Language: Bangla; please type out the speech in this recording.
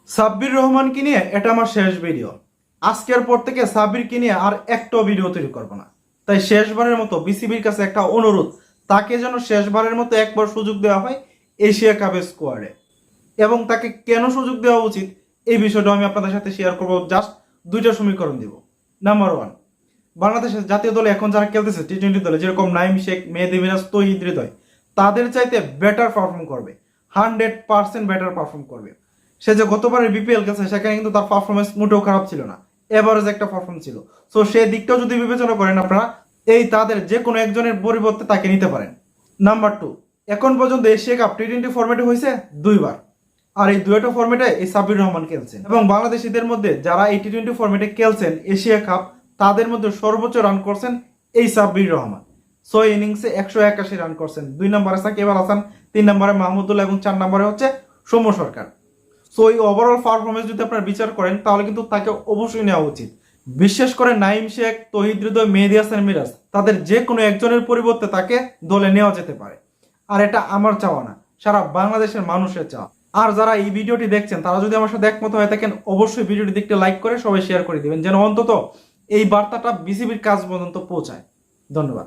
সাব্বির রহমানকে নিয়ে এটা আমার শেষ ভিডিও। আজকের পর থেকে সাব্বিরকে নিয়ে আর একটাও ভিডিও তৈরি করব না। তাই শেষবারের মতো বিসিবির কাছে একটা অনুরোধ, তাকে যেন শেষবারের মতো একবার সুযোগ দেওয়া হয় এশিয়া কাপের স্কোয়াডে। এবং তাকে কেন সুযোগ দেওয়া উচিত এই বিষয়টা আমি আপনাদের সাথে শেয়ার করবো। জাস্ট দুইটা সমীকরণ দিব। নাম্বার ওয়ান, বাংলাদেশের জাতীয় দলে এখন যারা খেলতেছে টি-20 দলে, যেরকম নাইম শেখ, মেহেদী মিরাজ, তৌহিদ হৃদয়, তাদের চাইতে বেটার পারফর্ম করবে, 100% বেটার পারফর্ম করবে। সে যে গতবারের বিপিএল গেছে সেখানে কিন্তু তার পারফরমেন্স মোটেও খারাপ ছিল না, এভারেজ একটা পারফর্ম ছিল। সো সে দিকটাও যদি বিবেচনা করেন আপনারা, এই তাদের যে কোনো একজনের পরিবর্তে তাকে নিতে পারেন। নাম্বার টু, এখন পর্যন্ত এশিয়া কাপ টি-20 ফরম্যাটে হয়েছে দুইবার, আর এই দুইটা ফরম্যাটে এই সাব্বির রহমান খেলছেন। এবং বাংলাদেশিদের মধ্যে যারা এই টি-20 ফরম্যাটে খেলছেন এশিয়া কাপ, তাদের মধ্যে সর্বোচ্চ রান করছেন এই সাব্বির রহমান। 6 ইনিংসে 181 রান করছেন। 2 নম্বরে সাকিব আল হাসান, 3 নম্বরে মাহমুদুল্লাহ এবং 4 নম্বরে হচ্ছে সৌম্য সরকার। সো এই ওভারঅল পারফরমেন্স যদি আপনারা বিচার করেন তাহলে কিন্তু তাকে অবশ্যই নেওয়া উচিত। বিশেষ করে নাইম শেখ, তৌহিদ হৃদয়, মেহেদী হাসান মিরাজ, তাদের যে কোনো একজনের পরিবর্তে তাকে দলে নেওয়া যেতে পারে। আর এটা আমার চাওয়া না, সারা বাংলাদেশের মানুষের চাওয়া। আর যারা এই ভিডিওটি দেখছেন তারা যদি আমার সাথে একমত হয়ে থাকেন, অবশ্যই ভিডিওটি দেখতে লাইক করে সবাই শেয়ার করে দিবেন, যেন অন্তত এই বার্তাটা বিসিবির কাজ পর্যন্ত পৌঁছায়। ধন্যবাদ।